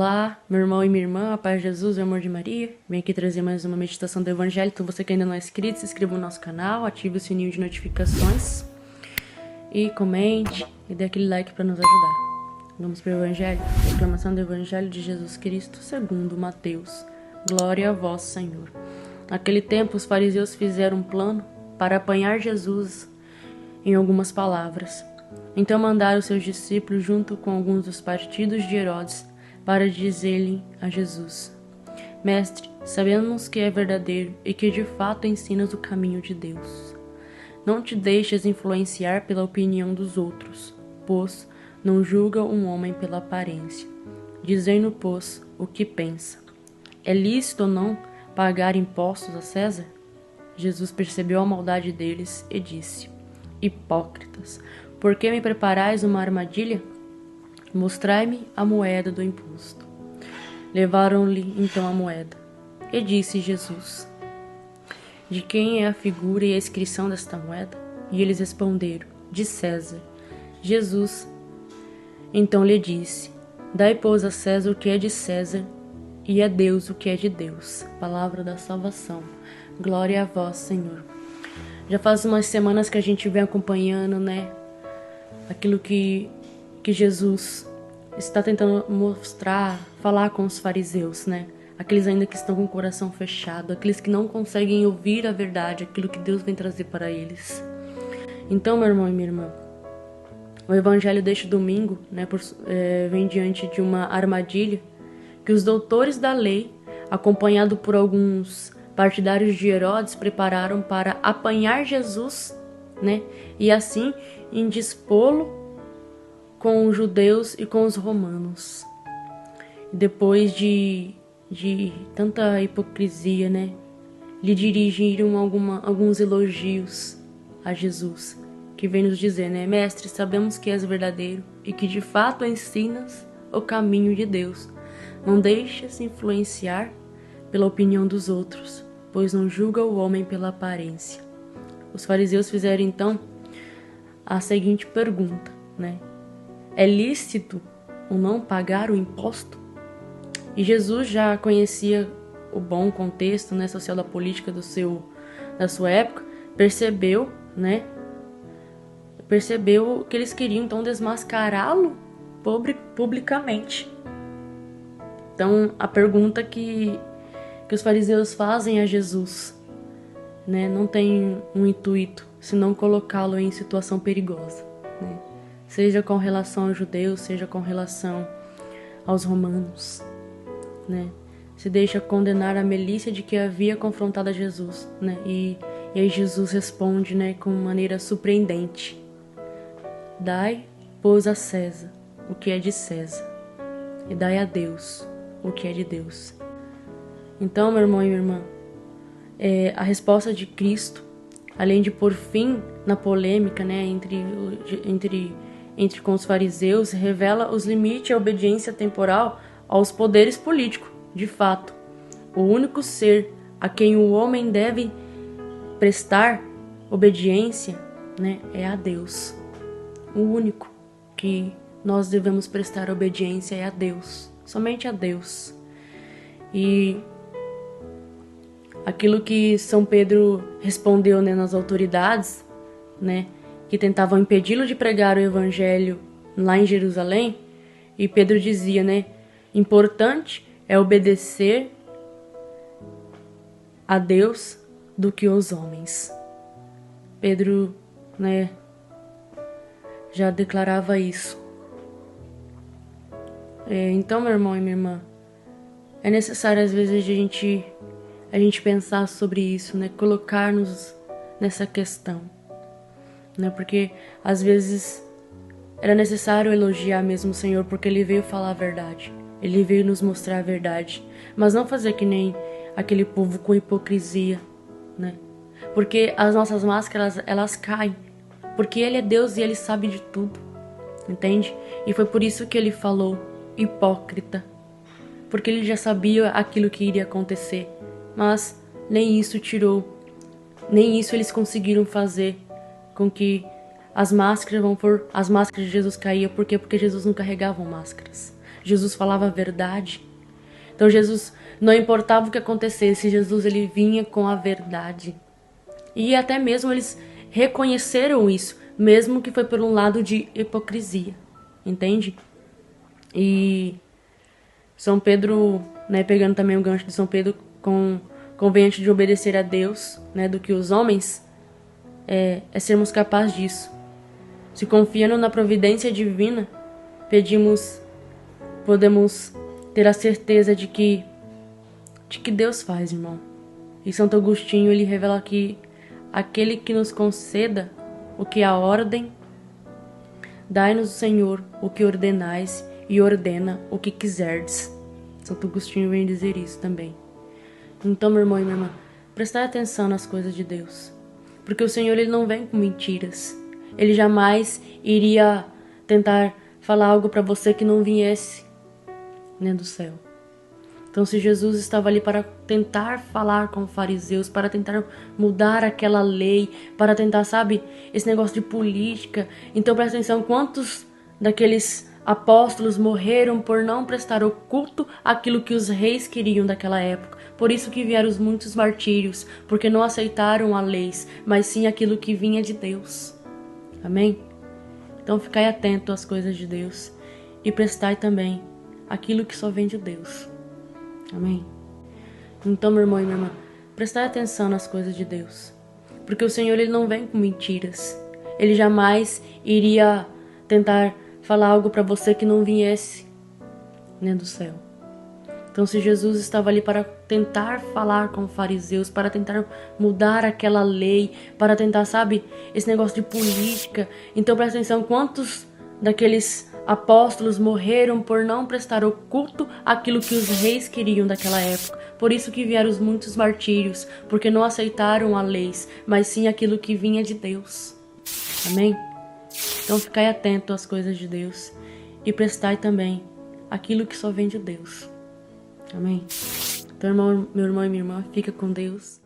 Olá, meu irmão e minha irmã, a paz de Jesus e o amor de Maria. Venho aqui trazer mais uma meditação do Evangelho. Então você que ainda não é inscrito, se inscreva no nosso canal, ative o sininho de notificações e comente e dê aquele like para nos ajudar. Vamos para o Evangelho. Proclamação do Evangelho de Jesus Cristo segundo Mateus. Glória a vós, Senhor. Naquele tempo, os fariseus fizeram um plano para apanhar Jesus em algumas palavras. Então mandaram seus discípulos junto com alguns dos partidos de Herodes para dizer-lhe a Jesus: Mestre, sabemos que é verdadeiro e que de fato ensinas o caminho de Deus. Não te deixes influenciar pela opinião dos outros, pois não julga um homem pela aparência. Dizendo, pois, o que pensa. É lícito ou não pagar impostos a César? Jesus percebeu a maldade deles e disse: Hipócritas, por que me preparais uma armadilha? Mostrai-me a moeda do imposto. Levaram-lhe então a moeda. E disse Jesus: De quem é a figura e a inscrição desta moeda? E eles responderam: De César. Jesus então lhe disse: Dai, pois, a César o que é de César, e a Deus o que é de Deus. Palavra da salvação. Glória a vós, Senhor. Já faz umas semanas que a gente vem acompanhando, aquilo que Jesus está tentando mostrar, falar com os fariseus, Aqueles ainda que estão com o coração fechado, aqueles que não conseguem ouvir a verdade, aquilo que Deus vem trazer para eles. Então, meu irmão e minha irmã, o Evangelho deste domingo, vem diante de uma armadilha que os doutores da lei, acompanhados por alguns partidários de Herodes, prepararam para apanhar Jesus, e assim indispô-lo com os judeus e com os romanos. Depois de tanta hipocrisia, lhe dirigiram alguns elogios a Jesus, que vem nos dizer, Mestre, sabemos que és verdadeiro e que de fato ensinas o caminho de Deus. Não deixes influenciar pela opinião dos outros, pois não julga o homem pela aparência. Os fariseus fizeram então a seguinte pergunta, É lícito ou não pagar o imposto? E Jesus já conhecia o bom contexto, social da política da sua época, percebeu que eles queriam então desmascará-lo publicamente. Então a pergunta que os fariseus fazem a Jesus, não tem um intuito senão colocá-lo em situação perigosa, seja com relação aos judeus, seja com relação aos romanos, Se deixa condenar a milícia de que havia confrontado a Jesus, E aí Jesus responde, com maneira surpreendente: Dai, pois, a César o que é de César, e dai a Deus o que é de Deus. Então, meu irmão e minha irmã, a resposta de Cristo, além de pôr fim na polêmica, entre com os fariseus, revela os limites à obediência temporal aos poderes políticos. De fato, o único ser a quem o homem deve prestar obediência, é a Deus. O único que nós devemos prestar obediência é a Deus, somente a Deus. E aquilo que São Pedro respondeu, nas autoridades, que tentavam impedi-lo de pregar o Evangelho lá em Jerusalém, e Pedro dizia, importante é obedecer a Deus do que aos homens. Pedro, já declarava isso. Então, meu irmão e minha irmã, é necessário às vezes a gente pensar sobre isso, colocar-nos nessa questão, porque às vezes era necessário elogiar mesmo o Senhor, porque Ele veio falar a verdade, Ele veio nos mostrar a verdade, mas não fazer que nem aquele povo com hipocrisia, porque as nossas máscaras, elas caem, porque Ele é Deus e Ele sabe de tudo, entende? E foi por isso que Ele falou hipócrita, porque Ele já sabia aquilo que iria acontecer, mas nem isso eles conseguiram fazer com que as máscaras de Jesus caíam. Por quê? Porque Jesus não carregava máscaras. Jesus falava a verdade. Então Jesus, não importava o que acontecesse, Jesus ele vinha com a verdade. E até mesmo eles reconheceram isso, mesmo que foi por um lado de hipocrisia, entende? E São Pedro, né, pegando também o gancho de São Pedro, convém antes de obedecer a Deus, né, do que os homens, é sermos capazes disso. Se confiando na providência divina, podemos ter a certeza de que Deus faz, irmão. E Santo Agostinho, ele revela que aquele que nos conceda o que a ordem, dai-nos o Senhor o que ordenais e ordena o que quiserdes. Santo Agostinho vem dizer isso também. Então, meu irmão e minha irmã, prestai atenção nas coisas de Deus. Porque o Senhor, ele não vem com mentiras. Ele jamais iria tentar falar algo para você que não viesse, né, do céu. Então, se Jesus estava ali para tentar falar com os fariseus, para tentar mudar aquela lei, para tentar, sabe, esse negócio de política. Então, presta atenção, quantos daqueles apóstolos morreram por não prestar o culto àquilo que os reis queriam daquela época. Por isso que vieram os muitos martírios, porque não aceitaram a lei, mas sim aquilo que vinha de Deus. Amém? Então, ficai atento às coisas de Deus e prestai também aquilo que só vem de Deus. Amém? Então, meu irmão e minha irmã, prestai atenção nas coisas de Deus. Porque o Senhor, ele não vem com mentiras. Ele jamais iria tentar falar algo para você que não viesse, né, do céu. Então, se Jesus estava ali para tentar falar com os fariseus, para tentar mudar aquela lei, para tentar, sabe, esse negócio de política. Então, presta atenção, quantos daqueles apóstolos morreram por não prestar o culto àquilo que os reis queriam daquela época. Por isso que vieram os muitos martírios, porque não aceitaram a lei, mas sim aquilo que vinha de Deus. Amém? Então ficai atento às coisas de Deus e prestai também aquilo que só vem de Deus. Amém? Então, meu irmão e minha irmã, fica com Deus.